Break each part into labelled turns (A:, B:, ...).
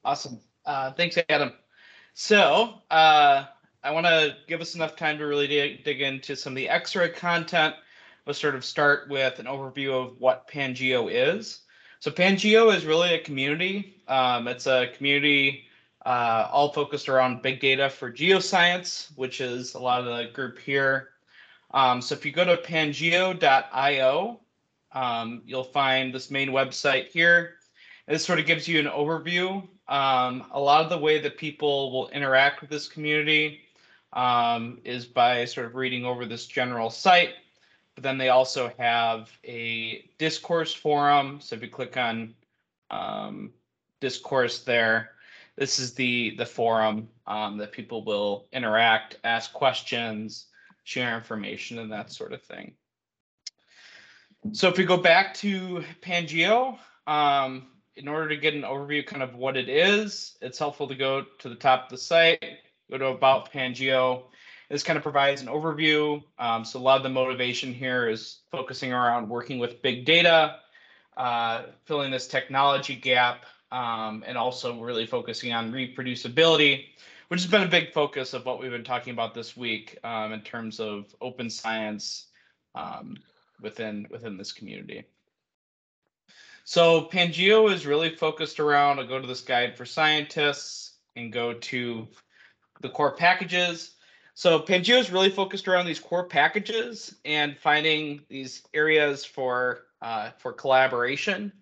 A: Awesome. Thanks, Adam. So I want to give us enough time to really dig into some of the Xarray content. We'll sort of start with an overview of what Pangeo is. So Pangeo is really a community. It's a community all focused around big data for geoscience, which is a lot of the group here. So if you go to pangeo.io, you'll find this main website here. This sort of gives you an overview. A lot of the way that people will interact with this community is by sort of reading over this general site. But then they also have a discourse forum. So if you click on discourse there, this is the forum that people will interact, ask questions, share information, and that sort of thing. So if we go back to Pangeo, in order to get an overview kind of what it is, it's helpful to go to the top of the site, go to About Pangeo. This kind of provides an overview. So a lot of the motivation here is focusing around working with big data, filling this technology gap, and also really focusing on reproducibility, which has been a big focus of what we've been talking about this week in terms of open science within this community. So Pangeo is really focused around, I'll go to this guide for scientists and go to the core packages. So Pangeo is really focused around these core packages and finding these areas for collaboration.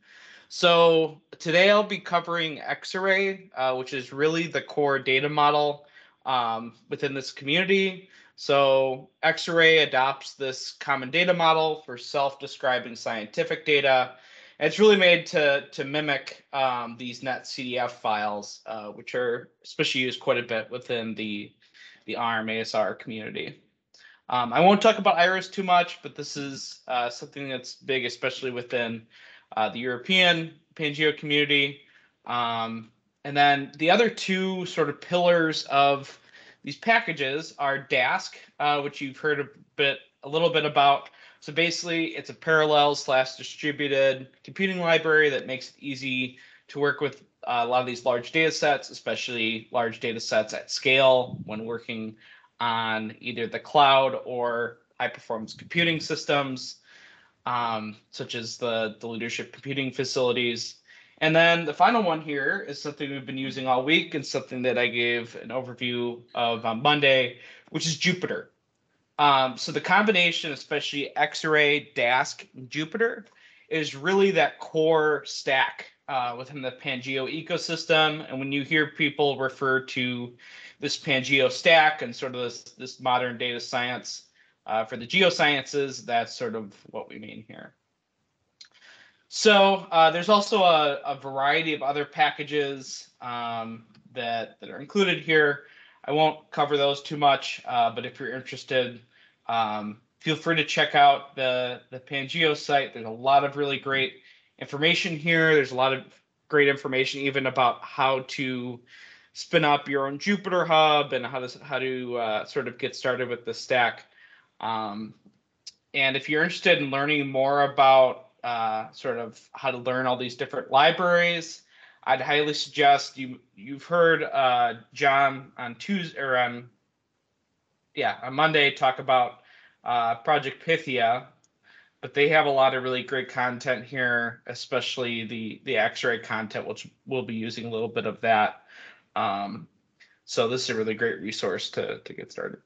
A: So today I'll be covering Xarray, which is really the core data model within this community. So Xarray adopts this common data model for self-describing scientific data. And it's really made to mimic these netcdf files, which are especially used quite a bit within the ARM ASR community. I won't talk about Iris too much, but this is something that's big, especially within the European Pangeo community. And then the other two sort of pillars of these packages are Dask, which you've heard a little bit about. So basically, it's a parallel/distributed computing library that makes it easy to work with a lot of these large data sets, especially large data sets at scale when working on either the cloud or high-performance computing systems, such as the leadership computing facilities. And then the final one here is something we've been using all week and something that I gave an overview of on Monday, which is Jupyter. So the combination, especially Xarray, Dask, and Jupyter, is really that core stack within the Pangeo ecosystem. And when you hear people refer to this Pangeo stack and sort of this modern data science for the geosciences, that's sort of what we mean here. So there's also a variety of other packages that are included here. I won't cover those too much, but if you're interested, feel free to check out the Pangeo site. There's a lot of really great information here. There's a lot of great information even about how to spin up your own Jupyter hub and how to sort of get started with the stack. And if you're interested in learning more about sort of how to learn all these different libraries, I'd highly suggest you've heard John on Tuesday or on Monday talk about Project Pythia, but they have a lot of really great content here, especially the Xarray content, which we'll be using a little bit of that. So this is a really great resource to get started.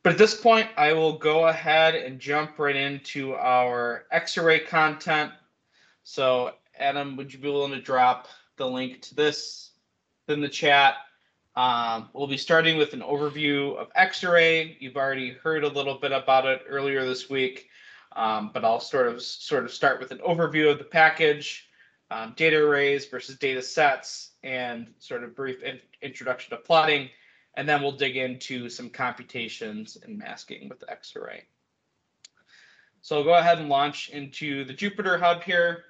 A: But at this point, I will go ahead and jump right into our Xarray content. So Adam, would you be willing to drop the link to this in the chat? We'll be starting with an overview of Xarray. You've already heard a little bit about it earlier this week, but I'll sort of start with an overview of the package, data arrays versus data sets, and sort of brief introduction to plotting. And then we'll dig into some computations and masking with Xarray. So I'll go ahead and launch into the Jupyter hub here.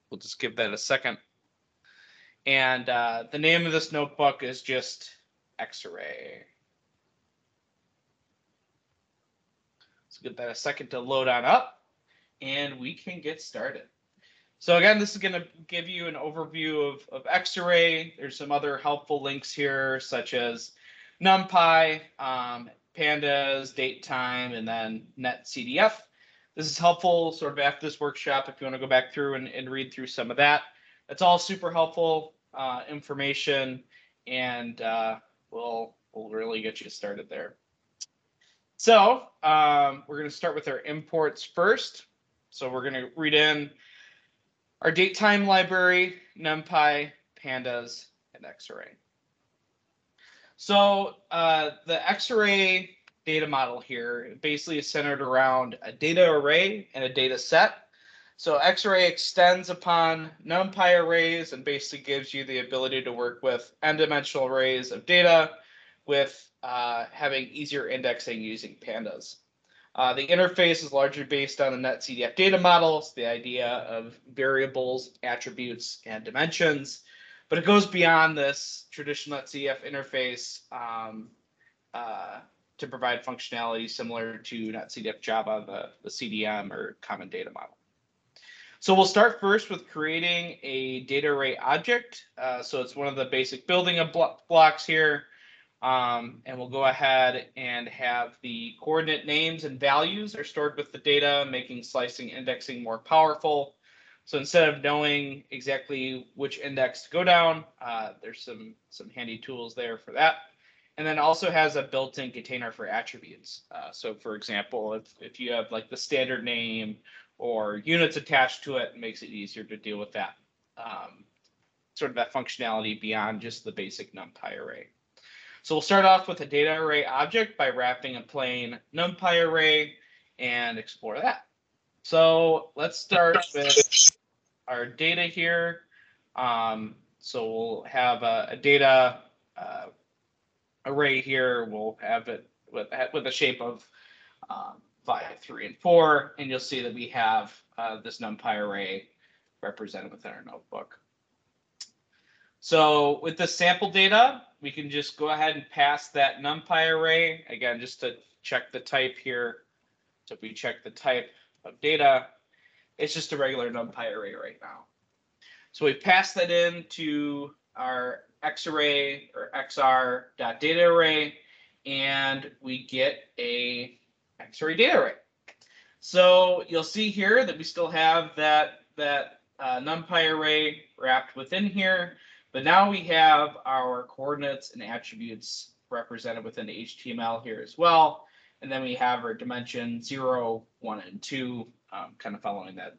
A: We'll just give that a second. And the name of this notebook is just Xarray. So give that a second to load on up, and we can get started. So again, this is going to give you an overview of Xarray. There's some other helpful links here, such as NumPy, Pandas, DateTime, and then NetCDF. This is helpful sort of after this workshop if you want to go back through and read through some of that. It's all super helpful information, and we'll really get you started there. So we're going to start with our imports first. So we're going to read in our DateTime library, NumPy, Pandas, and Xarray. So the Xarray data model here basically is centered around a data array and a data set. So Xarray extends upon NumPy arrays and basically gives you the ability to work with n-dimensional arrays of data with having easier indexing using Pandas. The interface is largely based on the NetCDF data models, the idea of variables, attributes, and dimensions. But it goes beyond this traditional NetCDF interface to provide functionality similar to NetCDF Java, the CDM or Common Data Model. So we'll start first with creating a data array object. So it's one of the basic building blocks here. And we'll go ahead and have the coordinate names and values are stored with the data, making slicing indexing more powerful. So instead of knowing exactly which index to go down, there's some handy tools there for that. And then also has a built-in container for attributes. So for example, if you have like the standard name or units attached to it, it makes it easier to deal with that. Sort of that functionality beyond just the basic NumPy array. So we'll start off with a data array object by wrapping a plain NumPy array and explore that. So let's start with our data here. So we'll have a data array here. We'll have it with a shape of 5, 3, and 4, and you'll see that we have this NumPy array represented within our notebook. So with the sample data, we can just go ahead and pass that NumPy array, again, just to check the type here. So if we check the type of data, it's just a regular NumPy array right now. So we pass that into our Xarray or xr.dataArray, and we get a Xarray data array. So you'll see here that we still have that NumPy array wrapped within here. But now we have our coordinates and attributes represented within the HTML here as well. And then we have our dimension 0, 1, and 2, kind of following that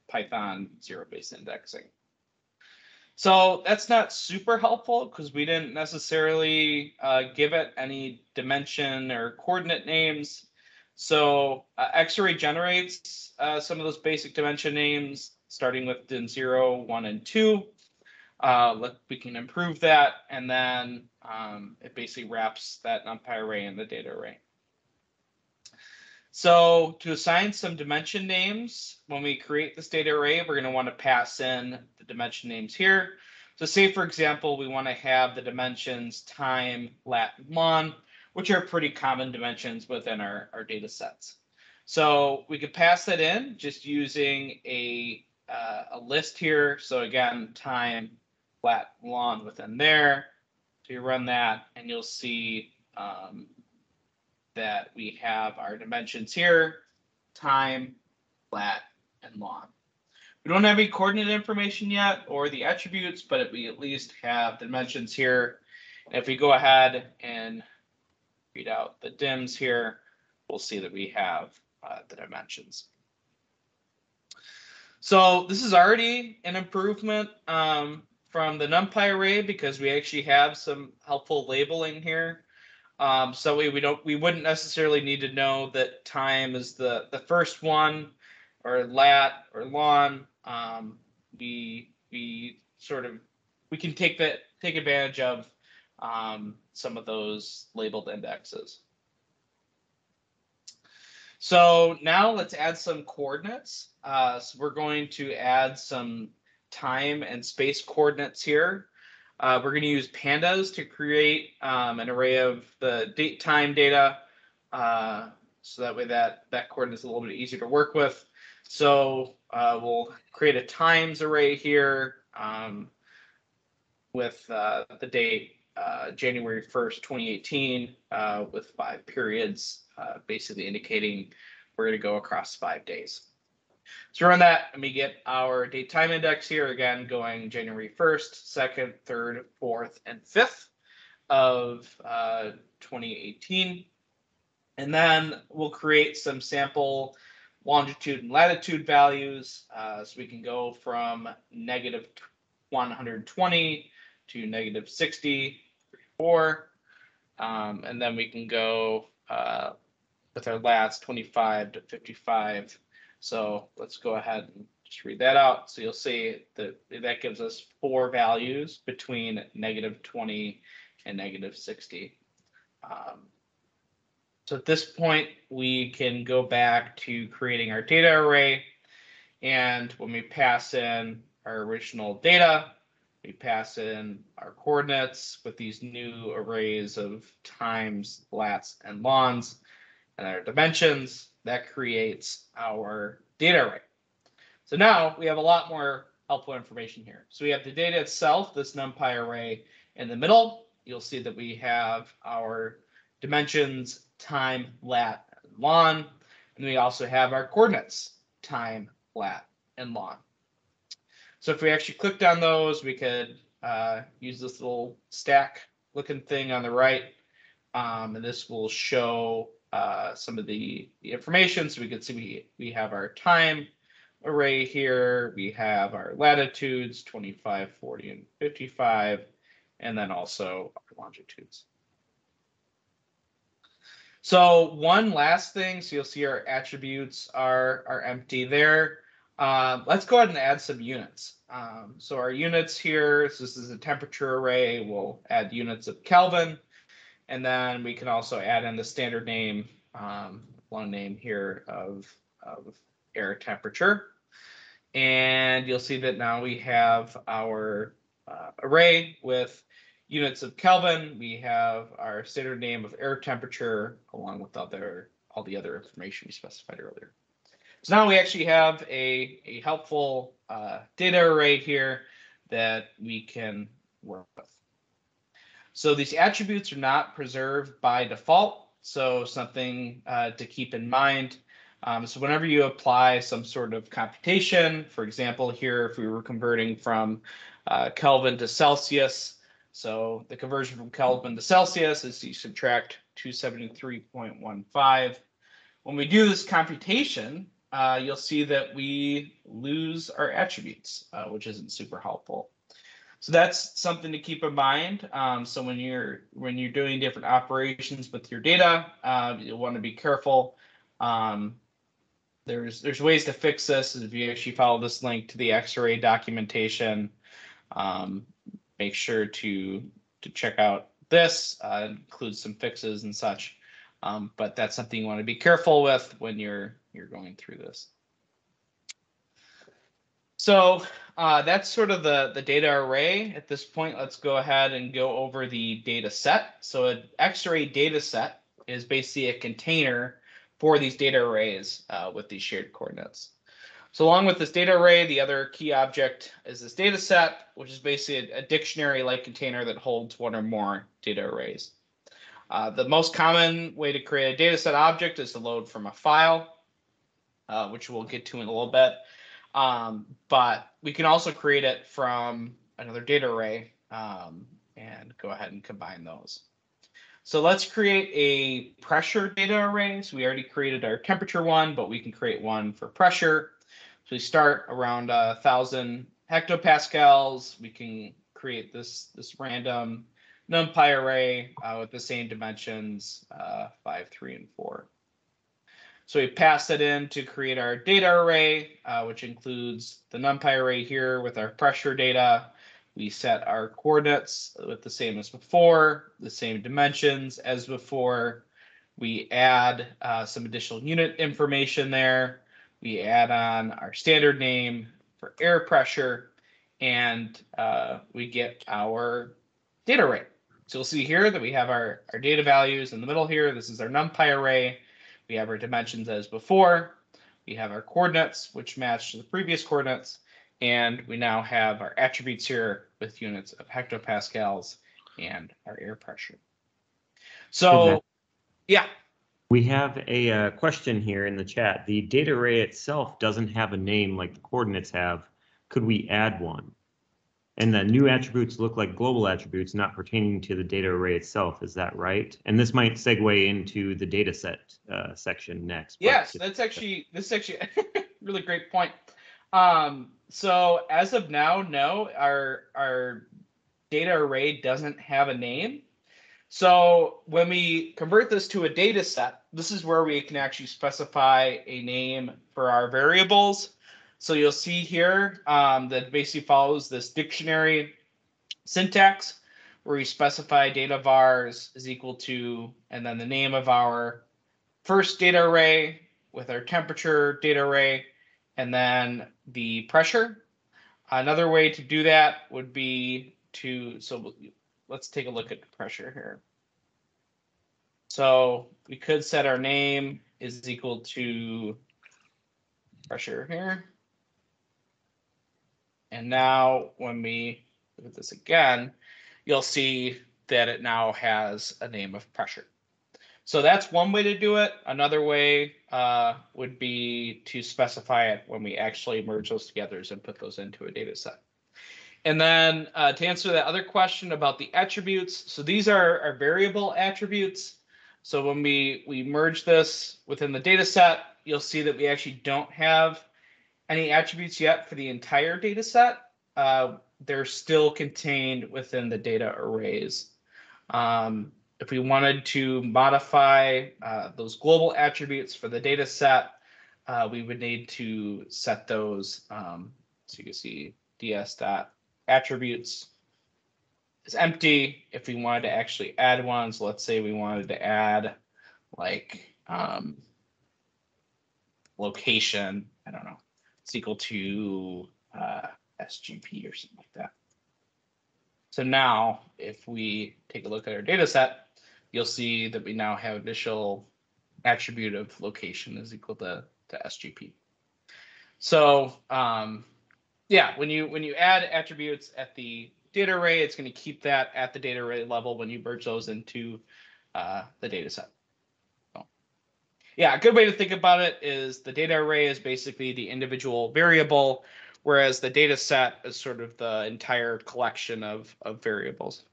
A: Python zero-based indexing. So that's not super helpful because we didn't necessarily give it any dimension or coordinate names. So Xarray generates some of those basic dimension names, starting with dim 0, 1, and 2. We can improve that, and then it basically wraps that NumPy array in the data array. So to assign some dimension names, when we create this data array, we're going to want to pass in the dimension names here. So say, for example, we want to have the dimensions time, lat, and lon, which are pretty common dimensions within our data sets. So we could pass that in just using a list here. So again, time, lat, lon within there. So you run that, and you'll see that we have our dimensions here, time, lat, and lon. We don't have any coordinate information yet or the attributes, but we at least have dimensions here. And if we go ahead and read out the dims here, we'll see that we have the dimensions. So this is already an improvement from the NumPy array because we actually have some helpful labeling here. So we wouldn't necessarily need to know that time is the first one, or lat or lon. We can take advantage of some of those labeled indexes. So now let's add some coordinates. So we're going to add some time and space coordinates here. We're going to use pandas to create an array of the date time data, so that way that coordinate is a little bit easier to work with. So we'll create a times array here with the date January 1st, 2018, with 5 periods, basically indicating we're going to go across 5 days. So run that, and we get our date time index here, again, going January 1st, 2nd, 3rd, 4th, and 5th of 2018. And then we'll create some sample longitude and latitude values. So we can go from negative 120 to negative 60, 4. And then we can go with our lats 25 to 55. So let's go ahead and just read that out. So you'll see that that gives us 4 values between negative 20 and negative 60. So at this point, we can go back to creating our data array. And when we pass in our original data, we pass in our coordinates with these new arrays of times, lats, and longs, and our dimensions. That creates our data array. So now we have a lot more helpful information here. So we have the data itself, this NumPy array in the middle. You'll see that we have our dimensions, time, lat, and long. And we also have our coordinates, time, lat, and long. So if we actually clicked on those, we could use this little stack looking thing on the right. And this will show some of the information. So we can see we have our time array here. We have our latitudes, 25, 40, and 55, and then also our longitudes. So one last thing, so you'll see our attributes are empty there. Let's go ahead and add some units. So our units here, so this is a temperature array. We'll add units of Kelvin. And then we can also add in the standard name, long name here of air temperature. And you'll see that now we have our array with units of Kelvin. We have our standard name of air temperature, along with all the other information we specified earlier. So now we actually have a helpful data array here that we can work with. So these attributes are not preserved by default, so something to keep in mind. So whenever you apply some sort of computation, for example, here, if we were converting from Kelvin to Celsius, so the conversion from Kelvin to Celsius is you subtract 273.15. When we do this computation, you'll see that we lose our attributes, which isn't super helpful. So that's something to keep in mind. So when you're doing different operations with your data, you'll want to be careful. There's ways to fix this. If you actually follow this link to the Xarray documentation, make sure to check out this. Includes some fixes and such. But that's something you want to be careful with when you're going through this. So that's sort of the data array. At this point, let's go ahead and go over the data set. So an Xarray data set is basically a container for these data arrays with these shared coordinates. So along with this data array, the other key object is this data set, which is basically a dictionary-like container that holds one or more data arrays. The most common way to create a data set object is to load from a file, which we'll get to in a little bit. But we can also create it from another data array and go ahead and combine those. So let's create a pressure data array. So we already created our temperature one, but we can create one for pressure. So we start around 1,000 hectopascals. We can create this random NumPy array with the same dimensions, 5, 3, and 4. So we pass it in to create our data array, which includes the NumPy array here with our pressure data. We set our coordinates with the same as before, the same dimensions as before. We add some additional unit information there. We add on our standard name for air pressure, and we get our data array. So you'll see here that we have our data values in the middle here. This is our NumPy array. We have our dimensions as before. We have our coordinates, which match to the previous coordinates. And we now have our attributes here with units of hectopascals and our air pressure. So, yeah.
B: We have a question here in the chat. The data array itself doesn't have a name like the coordinates have. Could we add one? And the new attributes look like global attributes not pertaining to the data array itself. Is that right? And this might segue into the dataset section next.
A: Yes, this is actually a really great point. So as of now, no, our data array doesn't have a name. So when we convert this to a data set, this is where we can actually specify a name for our variables. So you'll see here that basically follows this dictionary syntax where we specify data vars is equal to, and then the name of our first data array with our temperature data array, and then the pressure. Another way to do that would be to, so let's take a look at the pressure here. So we could set our name is equal to pressure here. And now when we look at this again, you'll see that it now has a name of pressure. So that's one way to do it. Another way would be to specify it when we actually merge those together and put those into a data set. And then to answer that other question about the attributes, so these are our variable attributes. So when we merge this within the data set, you'll see that we actually don't have any attributes yet for the entire data set. They're still contained within the data arrays. If we wanted to modify those global attributes for the data set, we would need to set those. So you can see ds.attributes is empty. If we wanted to actually add one, so let's say we wanted to add like location, I don't know, it's equal to SGP or something like that. So now if we take a look at our data set, you'll see that we now have initial attribute of location is equal to SGP. So yeah, when you add attributes at the data array, it's going to keep that at the data array level when you merge those into the data set. So, yeah, a good way to think about it is the data array is basically the individual variable, whereas the data set is sort of the entire collection of variables.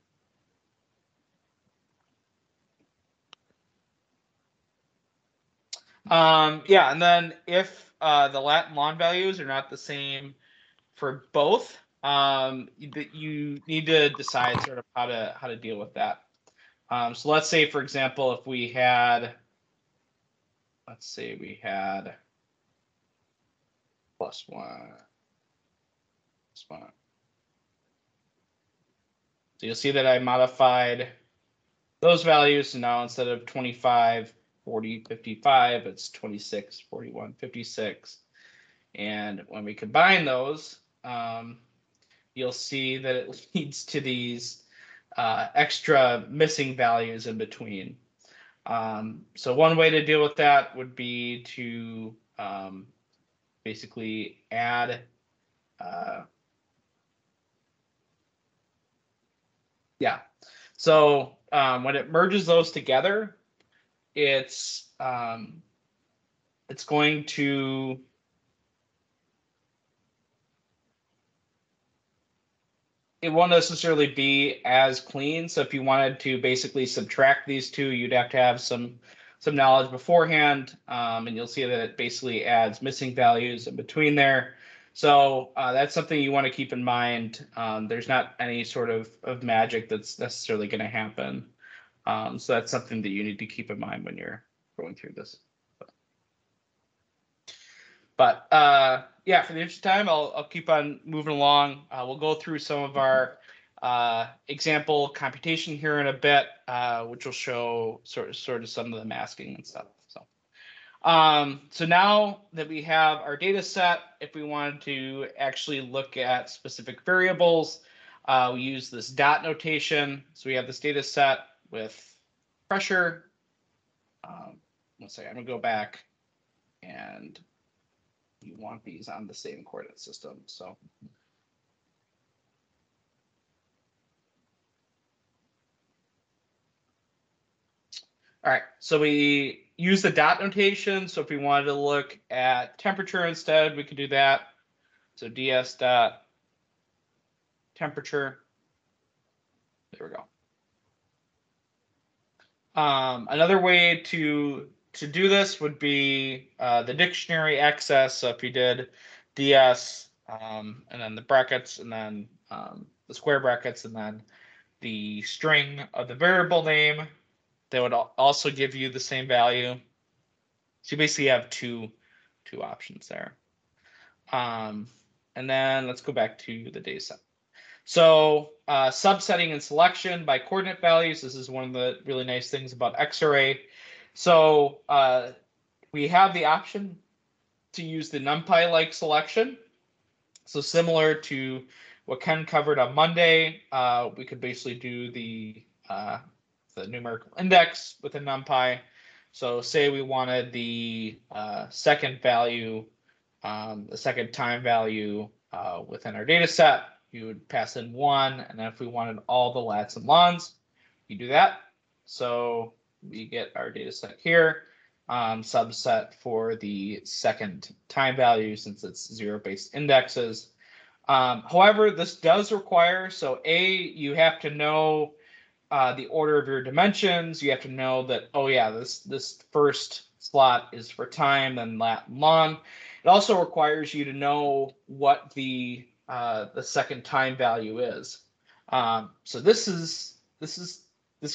A: Yeah, and then if the lat and lon values are not the same for both, you need to decide sort of how to deal with that. So let's say, for example, if we had, let's say we had +1, +1. So you'll see that I modified those values. So now instead of 25, 40, 55, it's 26, 41, 56. And when we combine those, you'll see that it leads to these extra missing values in between. So one way to deal with that would be to basically add yeah. So when it merges those together, it's going to it won't necessarily be as clean. So if you wanted to basically subtract these two, you'd have to have some knowledge beforehand, and you'll see that it basically adds missing values in between there. So that's something you want to keep in mind. There's not any sort of magic that's necessarily going to happen. So that's something that you need to keep in mind when you're going through this. But yeah, for the interest of time, I'll keep on moving along. We'll go through some of our example computation here in a bit, which will show sort of some of the masking and stuff. So now that we have our data set, if we wanted to actually look at specific variables, we use this dot notation. So we have this data set with pressure. One second, I'm gonna go back and you want these on the same coordinate system. So. All right, so we use the dot notation. So if we wanted to look at temperature instead, we could do that. So ds dot temperature. There we go. Another way to do this would be the dictionary access. So if you did ds and then the brackets and then the square brackets and then the string of the variable name, that would also give you the same value. So you basically have two options there. And then let's go back to the data set. So subsetting and selection by coordinate values. This is one of the really nice things about Xarray. So we have the option to use the NumPy-like selection. So similar to what Ken covered on Monday, we could basically do the numerical index within NumPy. So say we wanted the second value, the second time value within our data set, you would pass in 1, and then if we wanted all the lats and longs, you do that. So we get our data set here, subset for the second time value since it's zero-based indexes. However, this does require, so you have to know the order of your dimensions. You have to know that, oh yeah, this first slot is for time, then lat and long. It also requires you to know what the second time value is. So this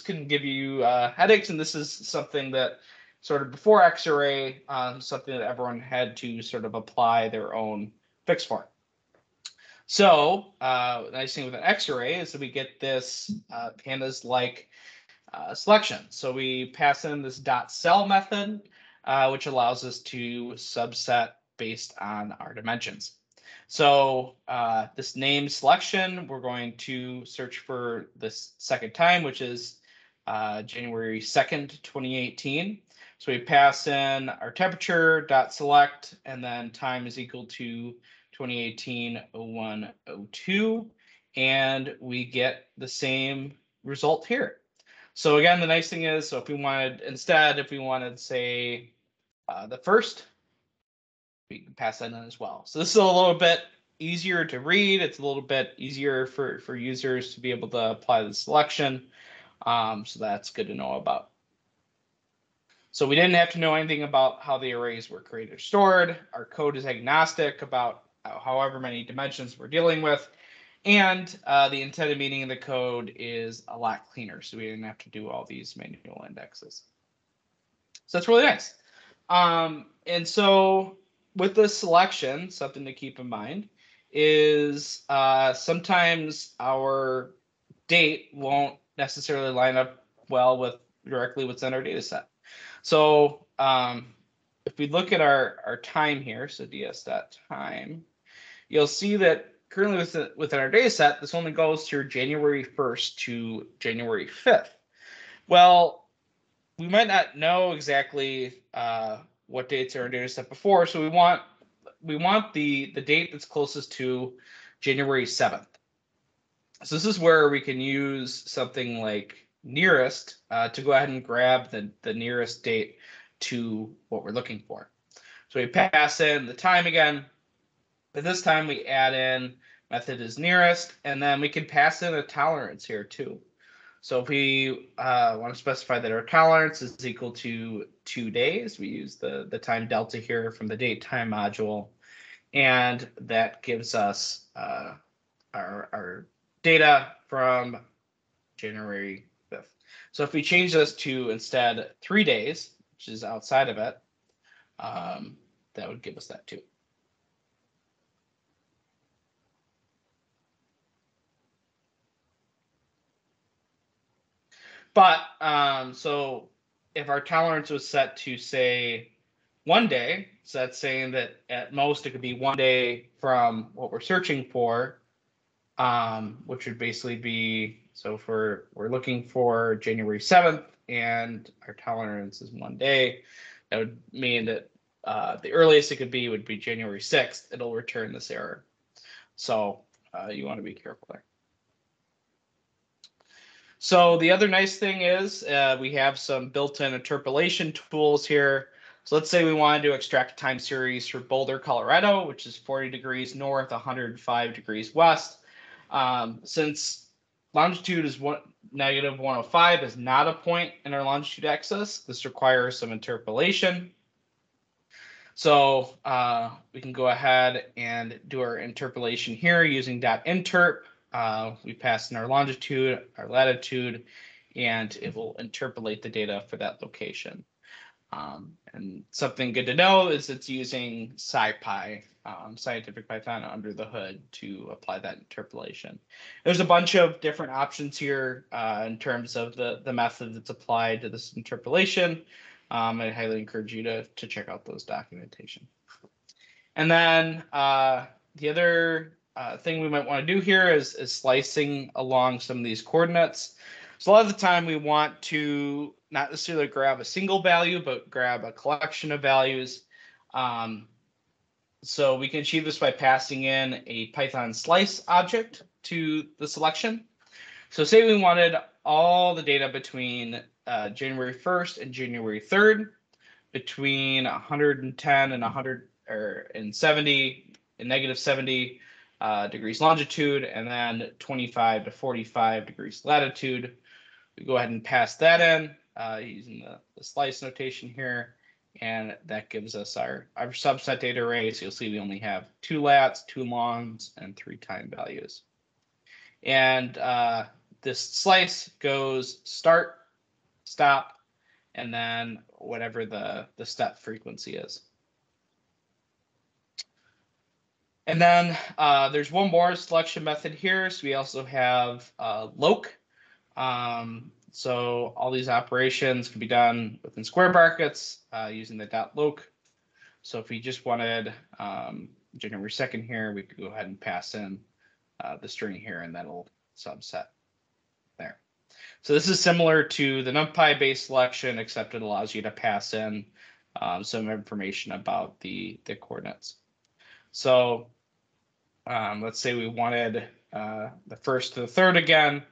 A: can give you headaches, and this is something that sort of before Xarray, something that everyone had to sort of apply their own fix for. So the nice thing with an Xarray is that we get this pandas-like selection. So we pass in this .cell method, which allows us to subset based on our dimensions. So this name selection, we're going to search for this second time, which is January 2nd, 2018. So we pass in our temperature .select, and then time is equal to 2018-01-02, and we get the same result here. So again, the nice thing is, so if we wanted, instead, if we wanted, say, the first, we can pass that in as well. So this is a little bit easier to read. It's a little bit easier for users to be able to apply the selection. So that's good to know about. So we didn't have to know anything about how the arrays were created or stored. Our code is agnostic about however many dimensions we're dealing with. And the intended meaning of the code is a lot cleaner, so we didn't have to do all these manual indexes. So that's really nice. And so with this selection, something to keep in mind is sometimes our date won't necessarily line up well with directly what's in our data set. So if we look at our time here, so ds.time, you'll see that currently within our data set, this only goes through January 1st to January 5th. Well, we might not know exactly what dates are in our data set before, so we want the date that's closest to January 7th. So this is where we can use something like nearest to go ahead and grab the nearest date to what we're looking for. So we pass in the time again, but this time we add in method is nearest, and then we can pass in a tolerance here too. So if we want to specify that our tolerance is equal to 2 days, we use the time delta here from the date time module, and that gives us our data from January 5th. So if we change this to instead 3 days, which is outside of it, that would give us that too. But so if our tolerance was set to say 1 day, so that's saying that at most it could be 1 day from what we're searching for, which would basically be, so if we're looking for January 7th and our tolerance is 1 day, that would mean that the earliest it could be would be January 6th. It'll return this error. So you want to be careful there. So the other nice thing is we have some built-in interpolation tools here. So let's say we wanted to extract a time series for Boulder, Colorado, which is 40 degrees north, 105 degrees west. Since longitude is negative 105 is not a point in our longitude axis, this requires some interpolation. So we can go ahead and do our interpolation here using .interp. We pass in our longitude, our latitude, and it will interpolate the data for that location. And something good to know is it's using SciPy, Scientific Python, under the hood to apply that interpolation. There's a bunch of different options here in terms of the method that's applied to this interpolation. I highly encourage you to check out those documentation. And then the other thing we might want to do here is slicing along some of these coordinates. So a lot of the time we want to not necessarily grab a single value, but grab a collection of values. So we can achieve this by passing in a Python slice object to the selection. So say we wanted all the data between January 1st and January 3rd, between 110 and 170 and negative 70 degrees longitude, and then 25 to 45 degrees latitude. We go ahead and pass that in using the slice notation here, and that gives us our subset data array. So you'll see we only have 2 lats, 2 longs, and 3 time values. And this slice goes start, stop, and then whatever the step frequency is. And then there's one more selection method here. So we also have loc. So all these operations can be done within square brackets using the .loc. So if we just wanted January 2nd here, we could go ahead and pass in the string here, and that'll subset there. So this is similar to the NumPy based selection, except it allows you to pass in some information about the coordinates. So let's say we wanted the 1st to the 3rd again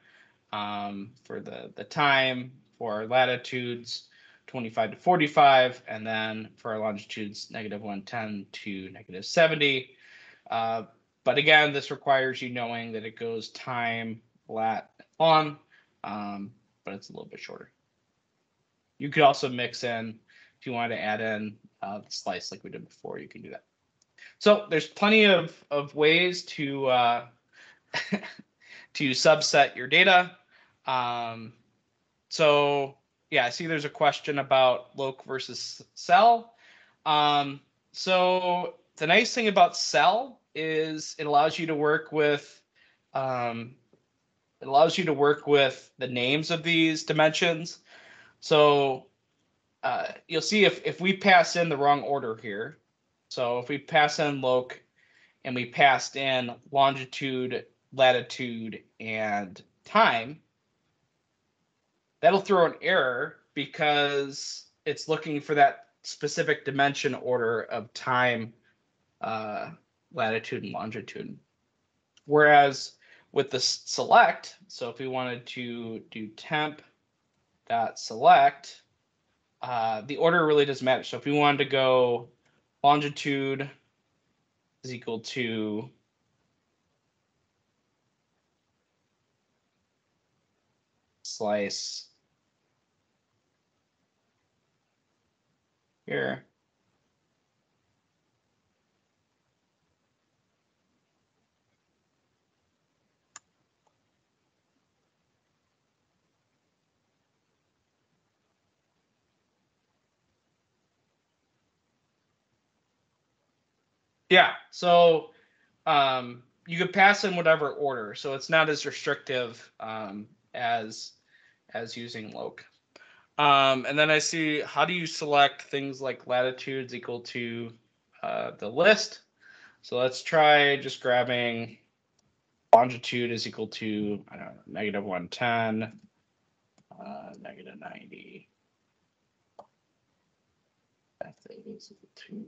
A: for the time, for our latitudes 25 to 45, and then for our longitudes negative 110 to negative 70. But again, this requires you knowing that it goes time, lat, long, but it's a little bit shorter. You could also mix in, if you wanted to add in the slice like we did before, you can do that. So there's plenty of ways to to subset your data. So yeah, I see there's a question about loc versus cell. So the nice thing about cell is it allows you to work with the names of these dimensions. So you'll see if we pass in the wrong order here. So if we pass in loc and we passed in longitude, latitude, and time, that'll throw an error because it's looking for that specific dimension order of time, latitude, and longitude. Whereas with the select, so if we wanted to do temp.select, the order really doesn't matter. So if we wanted to go longitude is equal to slice here. Yeah, so you could pass in whatever order, so it's not as restrictive as using loc. And then I see, how do you select things like latitudes equal to the list? So let's try just grabbing longitude is equal to, I don't know, negative 110, negative 90. F is equal to.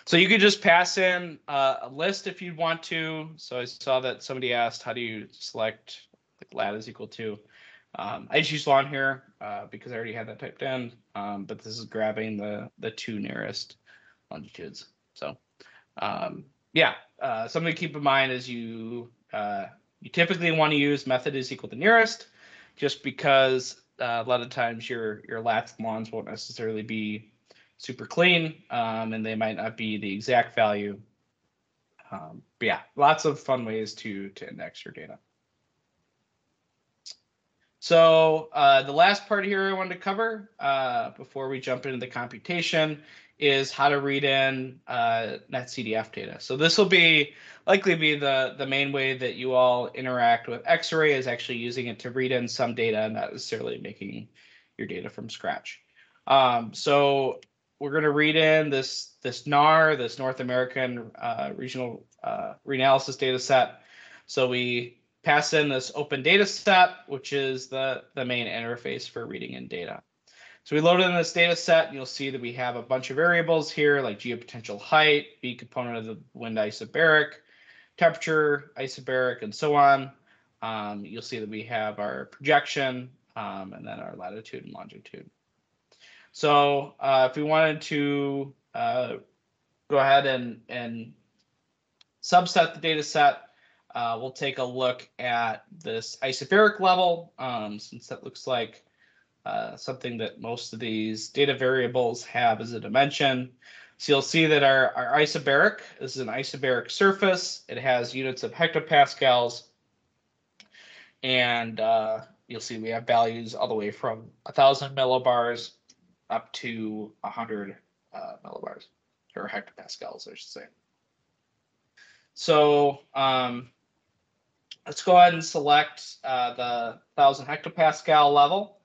A: So you could just pass in a list if you'd want to. So I saw that somebody asked, how do you select like lat is equal to? I just used one here because I already had that typed in, but this is grabbing the two nearest longitudes. So yeah, something to keep in mind is you typically want to use method is equal to nearest, just because a lot of times your lats and longs won't necessarily be super clean, and they might not be the exact value. But yeah, lots of fun ways to index your data. So the last part here I wanted to cover before we jump into the computation is how to read in netCDF data. So this will likely be the main way that you all interact with Xarray, is actually using it to read in some data, not necessarily making your data from scratch. So we're going to read in this NAR, this North American Regional Reanalysis data set. So we pass in this open data set, which is the main interface for reading in data. So we load in this data set, and you'll see that we have a bunch of variables here, like geopotential height, B component of the wind isobaric, temperature isobaric, and so on. You'll see that we have our projection, and then our latitude and longitude. So if we wanted to go ahead and subset the data set, we'll take a look at this isobaric level, since that looks like something that most of these data variables have as a dimension. So you'll see that our isobaric is an isobaric surface. It has units of hectopascals, and you'll see we have values all the way from 1,000 millibars up to 100 millibars, or hectopascals, I should say. So let's go ahead and select the 1,000 hectopascal level.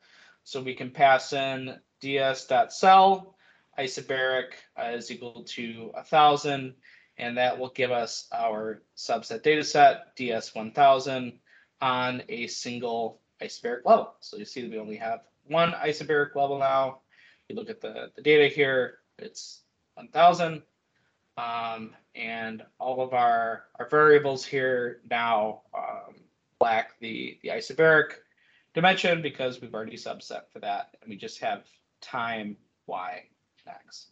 A: So we can pass in ds.cell, isobaric is equal to 1,000, and that will give us our subset data set, ds1000, on a single isobaric level. So you see that we only have one isobaric level now. You look at the data here, it's 1,000. And all of our variables here now lack the isobaric dimension because we've already subset for that, and we just have time y and x.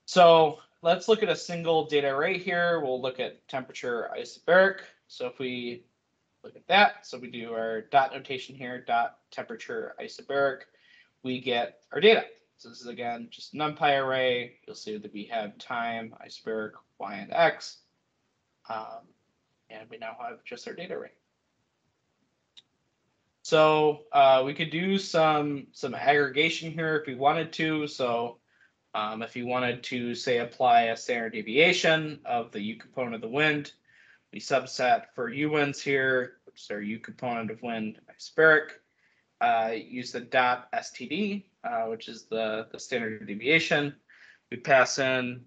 A: So let's look at a single data array here. We'll look at temperature isobaric. So if we look at that, so we do our dot notation here, dot temperature isobaric, we get our data. So this is, again, just an NumPy array. You'll see that we have time, isobaric, y, and x. And we now have just our data array. So we could do some aggregation here if we wanted to. So if you wanted to, say, apply a standard deviation of the u component of the wind, we subset for u winds here, which is our u component of wind isobaric. Use the dot std, which is the standard deviation. We pass in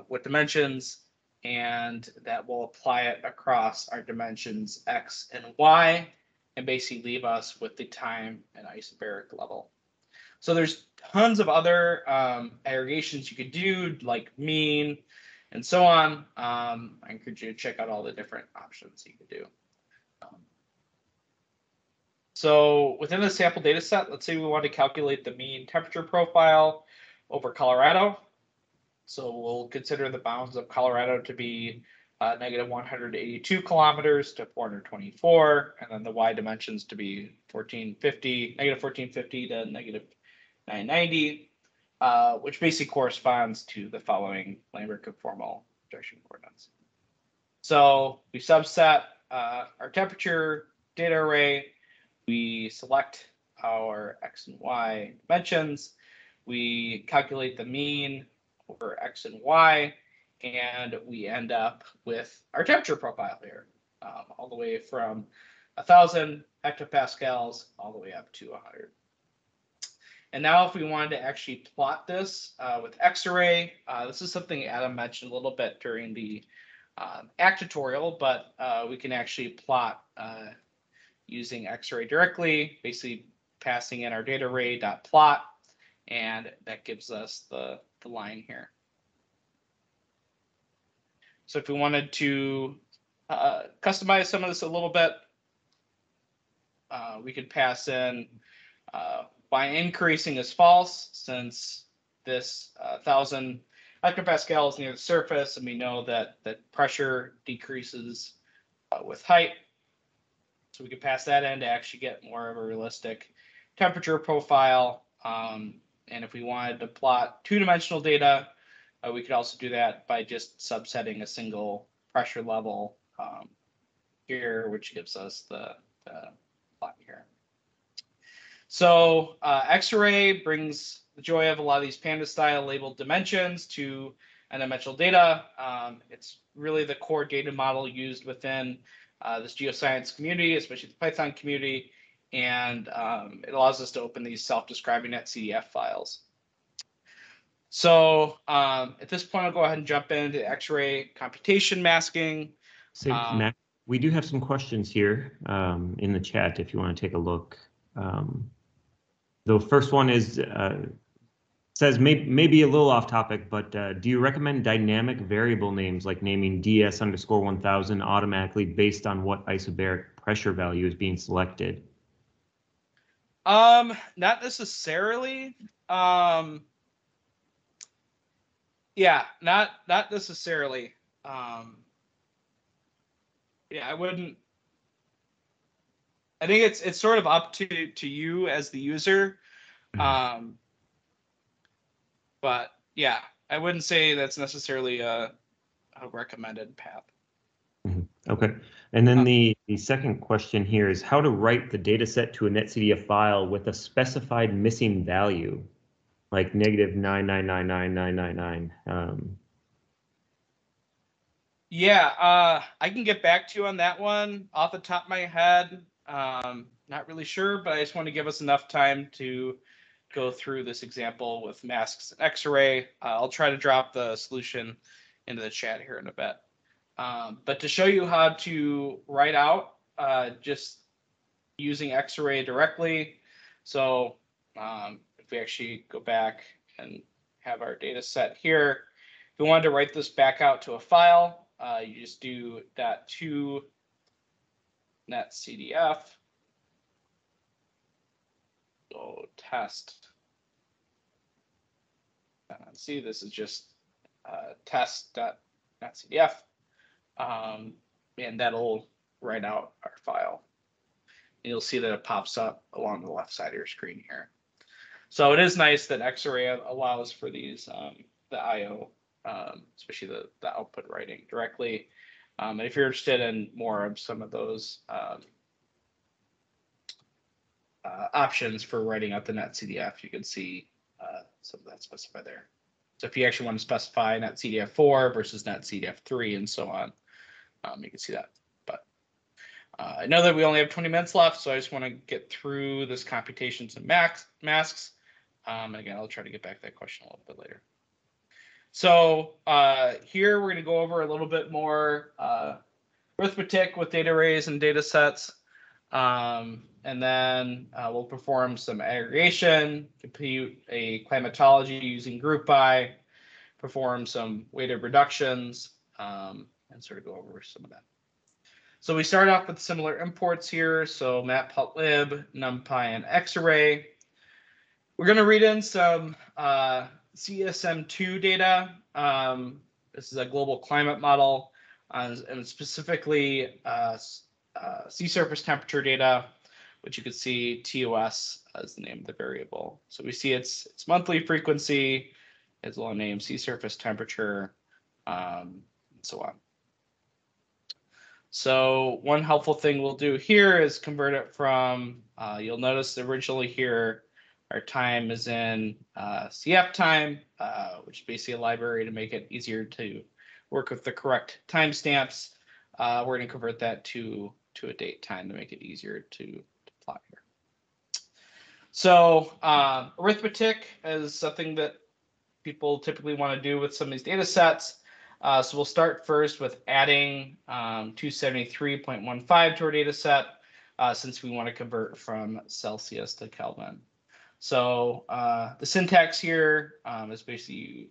A: what dimensions, and that will apply it across our dimensions x and y, and basically leave us with the time and isobaric level. So there's tons of other aggregations you could do, like mean and so on. I encourage you to check out all the different options you could do. So within the sample data set, let's say we want to calculate the mean temperature profile over Colorado. So we'll consider the bounds of Colorado to be negative 182 kilometers to 424, and then the y dimensions to be 1450, negative 1450 to negative 990, which basically corresponds to the following Lambert conformal projection coordinates. So we subset our temperature data array. We select our x and y dimensions. We calculate the mean over x and y, and we end up with our temperature profile here, all the way from 1,000 hectopascals all the way up to 100. And now if we wanted to actually plot this with Xarray, this is something Adam mentioned a little bit during the actatorial, but we can actually plot using Xarray directly, basically passing in our data array dot plot, and that gives us the line here. So if we wanted to customize some of this a little bit, we could pass in by increasing is false, since this 1,000 hectopascal is near the surface, and we know that pressure decreases with height. So we could pass that in to actually get more of a realistic temperature profile. And if we wanted to plot two-dimensional data, we could also do that by just subsetting a single pressure level here, which gives us the plot here. So Xarray brings the joy of a lot of these panda-style labeled dimensions to n-dimensional data. It's really the core data model used within this geoscience community, especially the Python community, and it allows us to open these self-describing .cdf files. So at this point, I'll go ahead and jump into Xarray computation masking.
B: So, Matt, we do have some questions here in the chat if you want to take a look. The first one is says maybe a little off topic, but do you recommend dynamic variable names like naming ds_1000 automatically based on what isobaric pressure value is being selected?
A: Not necessarily. Yeah, not necessarily. Yeah, I wouldn't. I think it's sort of up to you as the user. But yeah, I wouldn't say that's necessarily a recommended path.
B: Okay. And then the second question here is how to write the data set to a netcdf file with a specified missing value, like -9999999.
A: Yeah, I can get back to you on that one off the top of my head. Not really sure, but I just want to give us enough time to go through this example with masks and Xarray. I'll try to drop the solution into the chat here in a bit. But to show you how to write out just using Xarray directly. So if we actually go back and have our data set here, if we wanted to write this back out to a file, you just do .to netcdf. So test. See, this is just test.netcdf. And that'll write out our file. And you'll see that it pops up along the left side of your screen here. So it is nice that Xarray allows for these, the I/O, especially the output writing directly. And if you're interested in more of some of those options for writing out the netcdf, you can see some of that specified there. So if you actually want to specify netcdf4 versus netcdf3 and so on, you can see that. But I know that we only have 20 minutes left, so I just want to get through this computations and masks. And again, I'll try to get back to that question a little bit later. So here we're going to go over a little bit more arithmetic with data arrays and data sets. And then we'll perform some aggregation, compute a climatology using group by, perform some weighted reductions, and sort of go over some of that. So we start off with similar imports here. So matplotlib, numpy, and Xarray. We're going to read in some CSM2 data. This is a global climate model, and specifically sea surface temperature data, which you can see TOS as the name of the variable. So we see its monthly frequency, its long name, sea surface temperature, and so on. So one helpful thing we'll do here is convert it from, you'll notice originally here, our time is in CF time, which is basically a library to make it easier to work with the correct timestamps. We're going to convert that to a date time to make it easier to plot here. So arithmetic is something that people typically want to do with some of these data sets. So we'll start first with adding 273.15 to our data set, since we want to convert from Celsius to Kelvin. So the syntax here is basically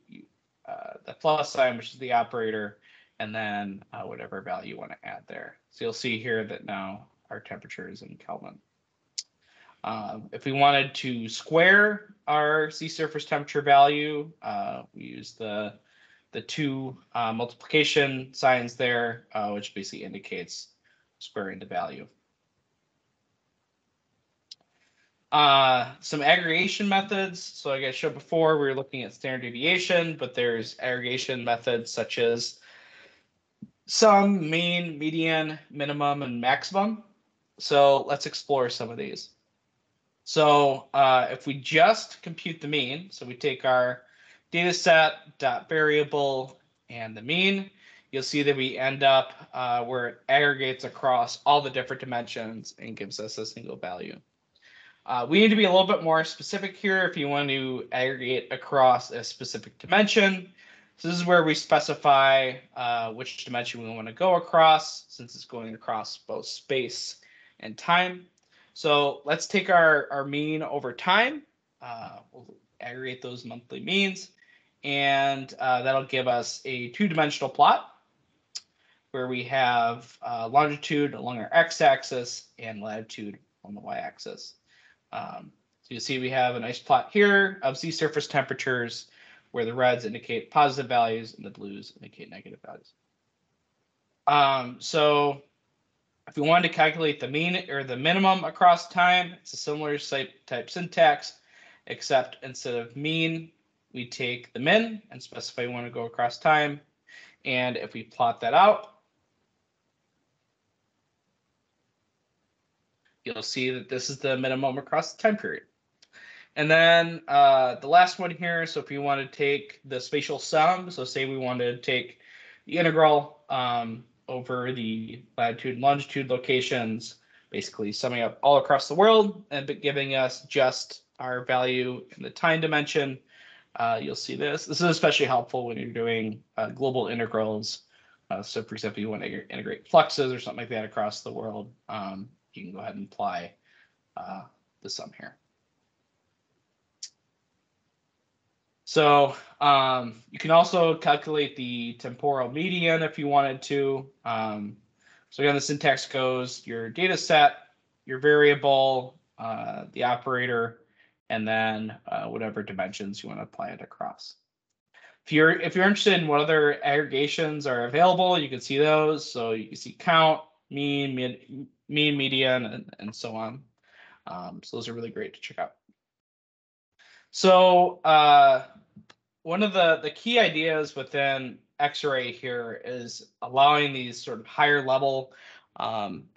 A: the plus sign, which is the operator, and then whatever value you want to add there. So you'll see here that now our temperature is in Kelvin. If we wanted to square our sea surface temperature value, we use the two multiplication signs there, which basically indicates squaring the value. Some aggregation methods. So like I showed before, we were looking at standard deviation, but there's aggregation methods such as sum, mean, median, minimum, and maximum. So let's explore some of these. So if we just compute the mean, so we take our data set, dot variable, and the mean, you'll see that we end up where it aggregates across all the different dimensions and gives us a single value. We need to be a little bit more specific here if you want to aggregate across a specific dimension. So this is where we specify which dimension we want to go across, since it's going across both space and time. So let's take our mean over time. We'll aggregate those monthly means, and that'll give us a two-dimensional plot where we have longitude along our x-axis and latitude on the y-axis. So you see we have a nice plot here of sea surface temperatures where the reds indicate positive values and the blues indicate negative values. So if we wanted to calculate the mean or the minimum across time, it's a similar type syntax, except instead of mean, we take the min and specify we want to go across time. And if we plot that out, you'll see that this is the minimum across the time period. And then the last one here, so if you want to take the spatial sum, so say we wanted to take the integral over the latitude and longitude locations, basically summing up all across the world and giving us just our value in the time dimension, you'll see this. This is especially helpful when you're doing global integrals. So for example, you want to integrate fluxes or something like that across the world, you can go ahead and apply the sum here. So you can also calculate the temporal median if you wanted to. So again, the syntax goes your data set, your variable, the operator, and then whatever dimensions you want to apply it across. If you're interested in what other aggregations are available, you can see those. So you can see count, mean, median, and so on. So those are really great to check out. So one of the key ideas within Xarray here is allowing these sort of higher level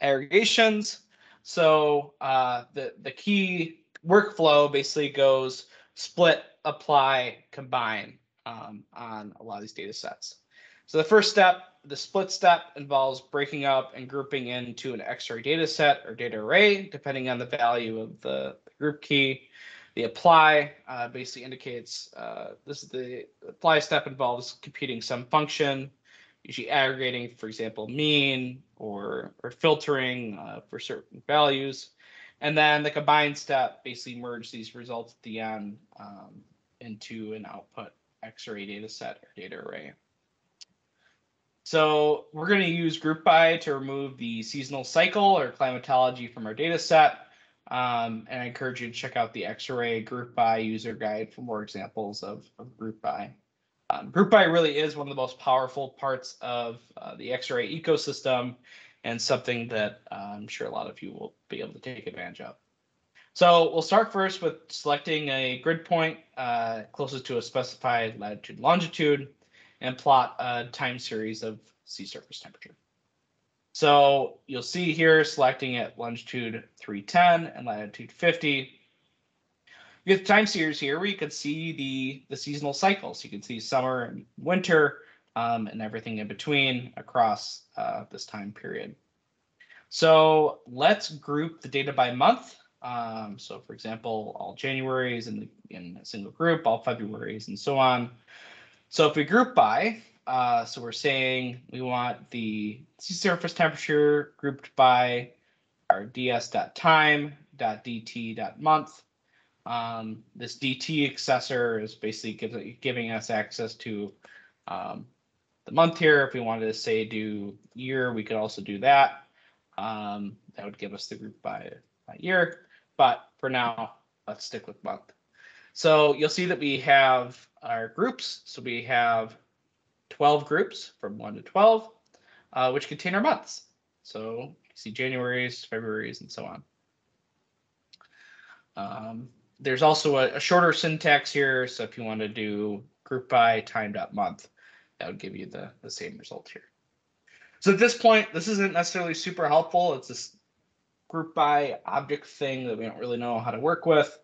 A: aggregations. So the key workflow basically goes split, apply, combine on a lot of these data sets. So the first step, the split step, involves breaking up and grouping into an Xarray data set or data array, depending on the value of the group key. The apply basically indicates this is the apply step involves computing some function, usually aggregating, for example, mean or filtering for certain values. And then the combine step basically merge these results at the end into an output Xarray data set or data array. So we're going to use group by to remove the seasonal cycle or climatology from our data set. And I encourage you to check out the Xarray group by user guide for more examples of group by. Group by really is one of the most powerful parts of the Xarray ecosystem and something that I'm sure a lot of you will be able to take advantage of. So we'll start first with selecting a grid point closest to a specified latitude and longitude and plot a time series of sea surface temperature. So you'll see here selecting at longitude 310 and latitude 50. You get the time series here where you can see the seasonal cycles. You can see summer and winter and everything in between across this time period. So let's group the data by month. So for example, all Januarys in a single group, all Februarys, and so on. So if we group by, so we're saying we want the sea surface temperature grouped by our ds.time.dt.month. This dt accessor is basically giving us access to the month here. If we wanted to say do year, we could also do that. That would give us the group by year. But for now, let's stick with month. So you'll see that we have our groups. So we have 12 groups from 1 to 12, which contain our months. So you see January's, February's, and so on. There's also a shorter syntax here. So if you want to do group by time.month, that would give you the same result here. So at this point, this isn't necessarily super helpful. It's this group by object thing that we don't really know how to work with.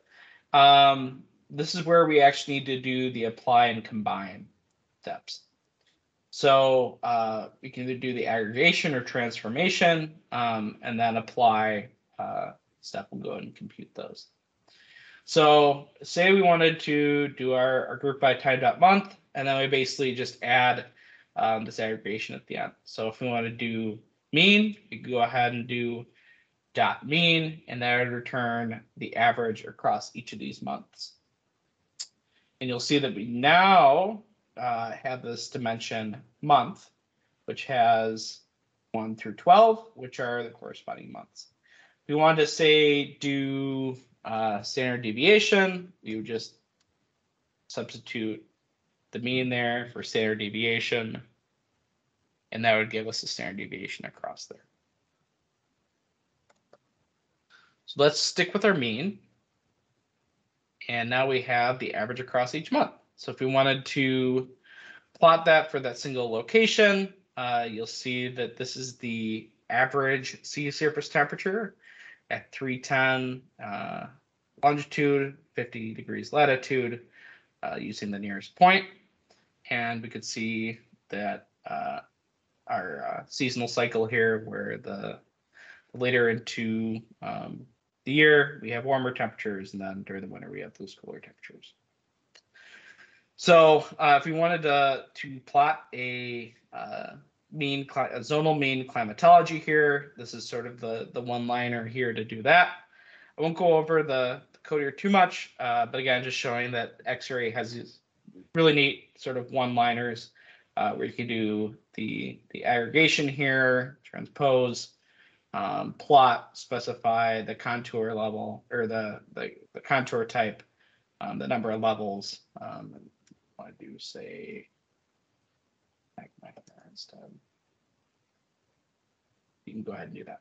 A: This is where we actually need to do the apply and combine steps. So we can either do the aggregation or transformation, and then apply step. We'll go ahead and compute those. So say we wanted to do our group by time.month, and then we basically just add this aggregation at the end. So if we want to do mean, we can go ahead and do dot mean, and that would return the average across each of these months. And you'll see that we now have this dimension month, which has 1 through 12, which are the corresponding months. If we wanted to say do standard deviation, we would just substitute the mean there for standard deviation, and that would give us a standard deviation across there. So let's stick with our mean. And now we have the average across each month. So if we wanted to plot that for that single location, you'll see that this is the average sea surface temperature at 310 longitude, 50 degrees latitude, using the nearest point. And we could see that our seasonal cycle here, where the later into the year, we have warmer temperatures, and then during the winter, we have those cooler temperatures. So if we wanted to plot a zonal mean climatology here, this is sort of the one-liner here to do that. I won't go over the code here too much, but again, just showing that Xarray has these really neat sort of one-liners where you can do the aggregation here, transpose, plot, specify the contour level or the contour type, the number of levels. I want to do say instead. You can go ahead and do that.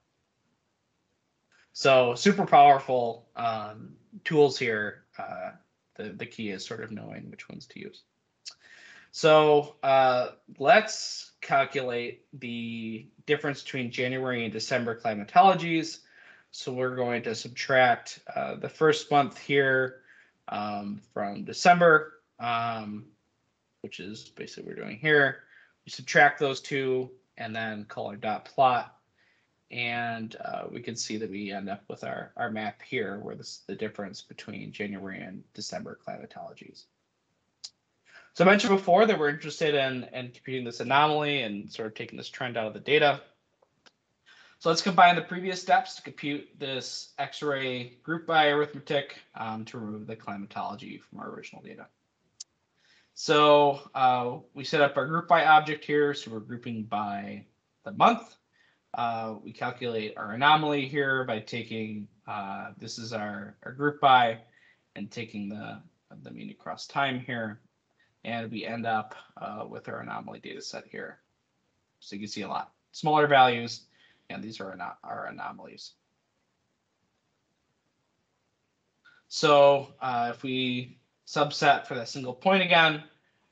A: So super powerful tools here. The key is sort of knowing which ones to use. So let's calculate the difference between January and December climatologies. So we're going to subtract the first month here from December, which is basically what we're doing here. We subtract those two and then call our dot plot. And we can see that we end up with our map here, where this is the difference between January and December climatologies. So I mentioned before that we're interested in computing this anomaly and sort of taking this trend out of the data. So let's combine the previous steps to compute this Xarray group by arithmetic to remove the climatology from our original data. So we set up our group by object here. So we're grouping by the month. We calculate our anomaly here by taking, this is our group by, and taking the mean across time here. And we end up with our anomaly data set here. So you can see a lot smaller values, and these are our anomalies. So if we subset for that single point again,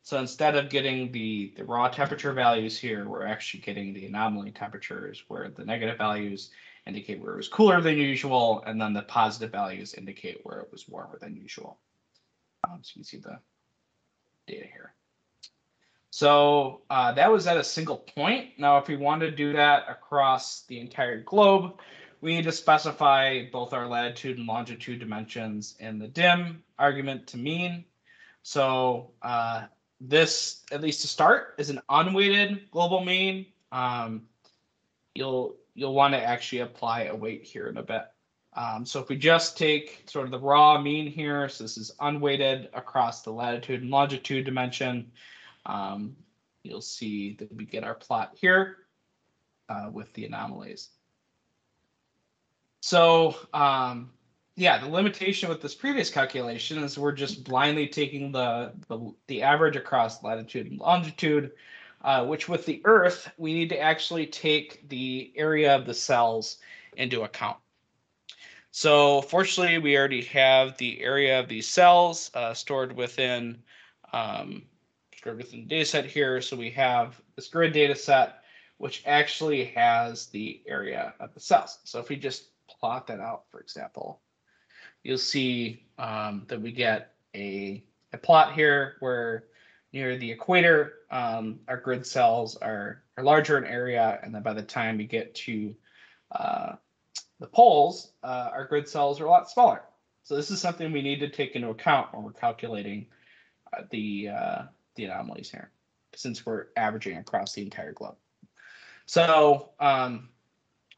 A: so instead of getting the raw temperature values here, we're actually getting the anomaly temperatures, where the negative values indicate where it was cooler than usual, and then the positive values indicate where it was warmer than usual. So you can see the data here. So that was at a single point. Now, if we want to do that across the entire globe, we need to specify both our latitude and longitude dimensions in the dim argument to mean. So this, at least to start, is an unweighted global mean. You'll want to actually apply a weight here in a bit. So if we just take sort of the raw mean here, so this is unweighted across the latitude and longitude dimension, you'll see that we get our plot here with the anomalies. So yeah, the limitation with this previous calculation is we're just blindly taking the average across latitude and longitude, which with the Earth, we need to actually take the area of the cells into account. So fortunately, we already have the area of these cells stored within the data set here. So we have this grid data set, which actually has the area of the cells. So if we just plot that out, for example, you'll see that we get a plot here where near the equator, our grid cells are larger in area, and then by the time we get to the poles, our grid cells are a lot smaller. So this is something we need to take into account when we're calculating the anomalies here, since we're averaging across the entire globe. So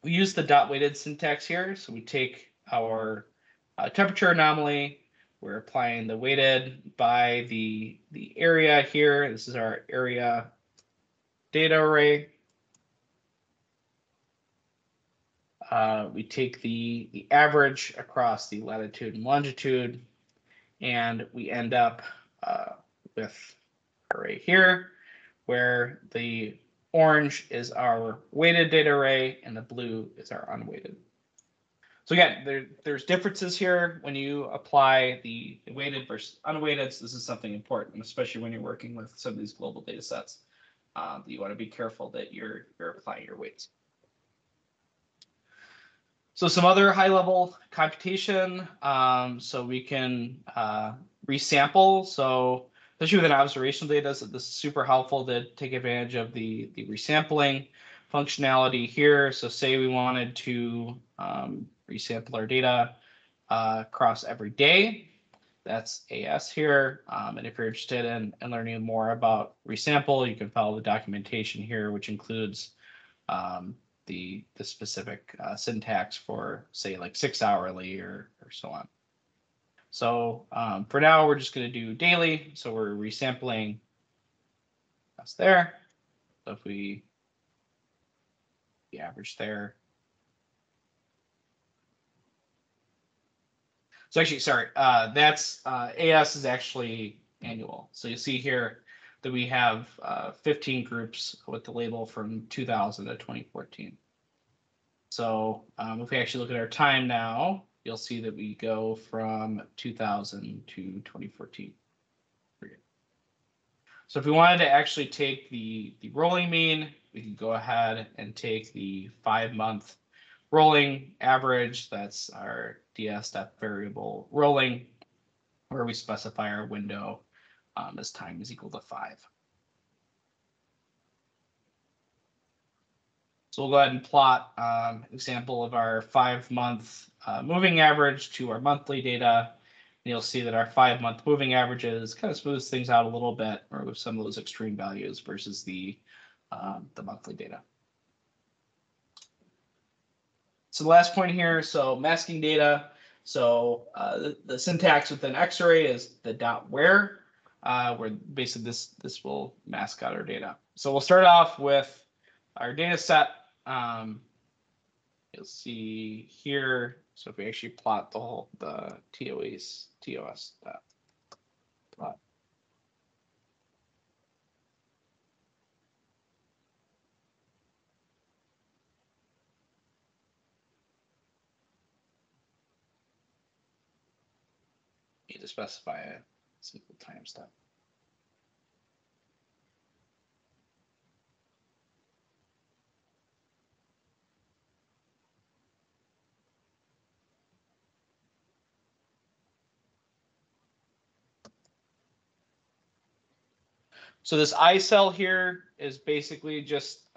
A: we use the dot weighted syntax here. So we take our temperature anomaly, we're applying the weighted by the area here. This is our area data array. We take the average across the latitude and longitude, and we end up with array here, where the orange is our weighted data array and the blue is our unweighted. So again, there's differences here when you apply the weighted versus unweighted. So this is something important, especially when you're working with some of these global data sets. You want to be careful that you're applying your weights. So some other high-level computation. So we can resample. So especially with an observational data, so this is super helpful to take advantage of the resampling functionality here. So say we wanted to resample our data across every day. That's AS here. And if you're interested in learning more about resample, you can follow the documentation here, which includes the specific syntax for, say, like 6 hourly or so on. So for now, we're just going to do daily. So we're resampling. That's there. So if we average there. So actually, sorry, that's AS is actually annual. So you see here that we have 15 groups with the label from 2000 to 2014. So if we actually look at our time now, you'll see that we go from 2000 to 2014. So if we wanted to actually take the rolling mean, we can go ahead and take the 5-month rolling average. That's our ds variable rolling, where we specify our window as time is equal to 5. So we'll go ahead and plot an example of our 5-month moving average to our monthly data. And you'll see that our 5-month moving averages kind of smooths things out a little bit, or with some of those extreme values versus the monthly data. So the last point here, so masking data. So the syntax within Xarray is the .where, where basically this will mask out our data. So we'll start off with our data set. You'll see here. So if we actually plot the TOS plot. You need to specify a simple time step. So this I cell here is basically just,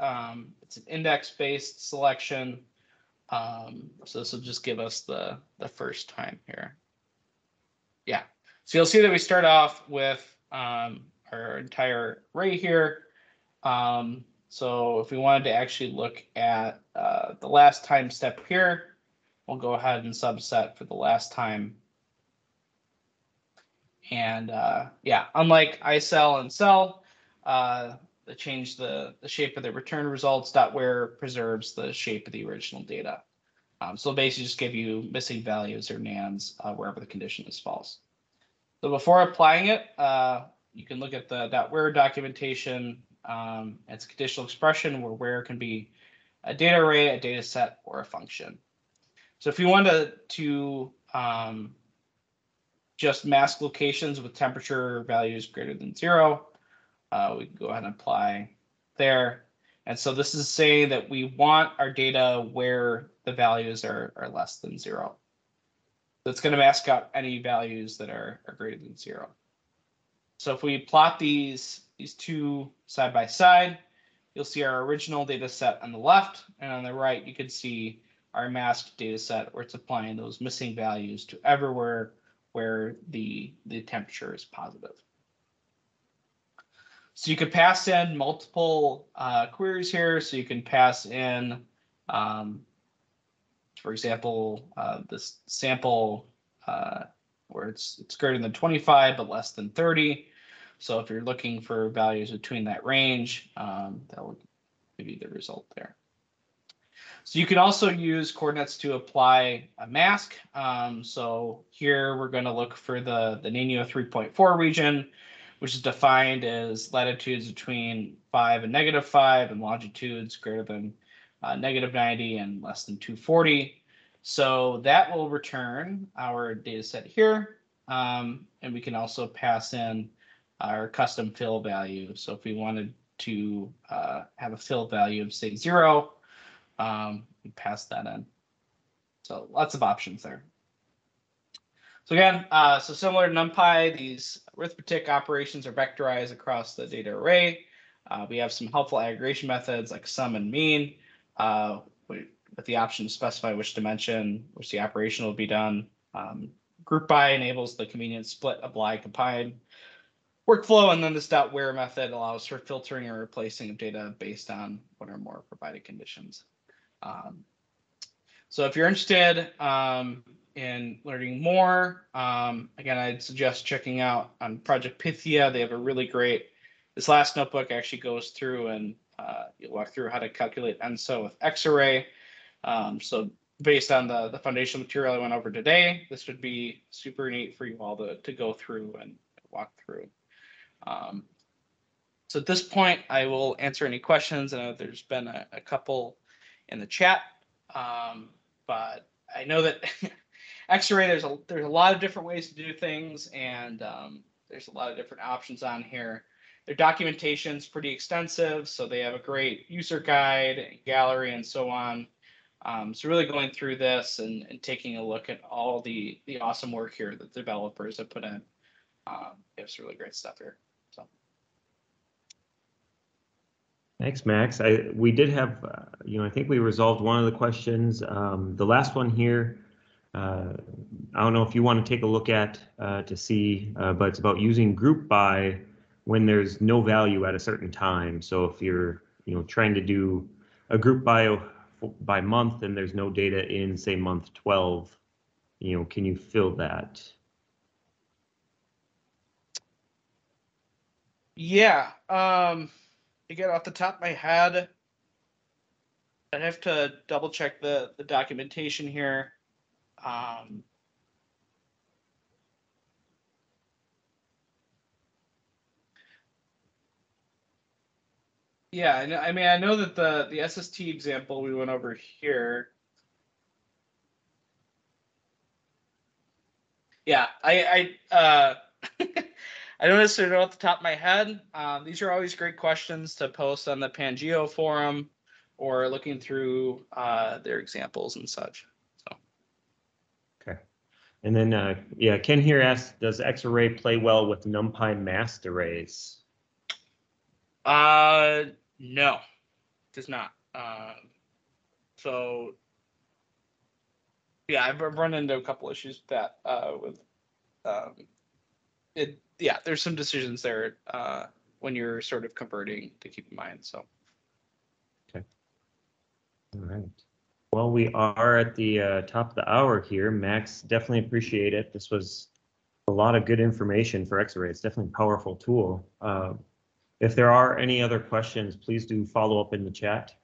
A: it's an index-based selection. So this will just give us the first time here. Yeah, so you'll see that we start off with our our entire array here. So if we wanted to actually look at the last time step here, we'll go ahead and subset for the last time. And yeah, unlike iCell and cell, they change the shape of the return results. .where preserves the shape of the original data. So basically just give you missing values or nans wherever the condition is false. So before applying it, you can look at the .where documentation. It's a conditional expression where where can be a data array, a data set, or a function. So if you wanted to just mask locations with temperature values greater than 0, we can go ahead and apply there. And so this is saying that we want our data where the values are less than 0. So it's going to mask out any values that are greater than 0. So if we plot these two side by side, you'll see our original data set on the left, and on the right, you can see our masked data set where it's applying those missing values to everywhere where the temperature is positive. So you could pass in multiple queries here. So you can pass in, for example, this sample where it's greater than 25 but less than 30. So if you're looking for values between that range, that will give you the result there. So you can also use coordinates to apply a mask. So here we're going to look for the Nino 3.4 region, which is defined as latitudes between 5 and -5 and longitudes greater than -90 and less than 240. So that will return our data set here. And we can also pass in our custom fill value. So if we wanted to have a fill value of, say, 0, we pass that in. So lots of options there. So again, so similar to NumPy, these arithmetic operations are vectorized across the data array. We have some helpful aggregation methods like sum and mean, with the option to specify which dimension, which the operation will be done. Group by enables the convenient split, apply, combine workflow, and then this .where method allows for filtering or replacing of data based on one or more provided conditions. So if you're interested in learning more, again, I'd suggest checking out on Project Pythia. They have a really great, this last notebook actually goes through and you'll walk through how to calculate ENSO with Xarray. So based on the foundational material I went over today, this would be super neat for you all to go through and walk through. So at this point, I will answer any questions. I know there's been a couple in the chat, but I know that Xarray, there's a lot of different ways to do things, and there's a lot of different options on here. Their documentation is pretty extensive, so they have a great user guide, and gallery, and so on. So really going through this and taking a look at all the awesome work here that developers have put in. It's really great stuff here. So.
B: Thanks, Max. We did have, I think we resolved one of the questions. The last one here, I don't know if you want to take a look at to see, but it's about using group by when there's no value at a certain time. So if you're, trying to do a group by month and there's no data in, say, month 12, can you fill that?
A: Yeah. Again, off the top of my head, I'd have to double check the documentation here. Yeah, I mean, I know that the SST example we went over here. Yeah, I I don't necessarily know off the top of my head. These are always great questions to post on the Pangeo forum or looking through their examples and such. So.
B: Okay. And then, yeah, Ken here asks, does Xarray play well with NumPy masked arrays?
A: No, it does not. So, yeah, I've run into a couple issues with that. yeah, there's some decisions there when you're sort of converting to keep in mind. So.
B: Okay. All right. Well, we are at the top of the hour here. Max, definitely appreciate it. This was a lot of good information for Xarray. It's definitely a powerful tool. If there are any other questions, please do follow up in the chat.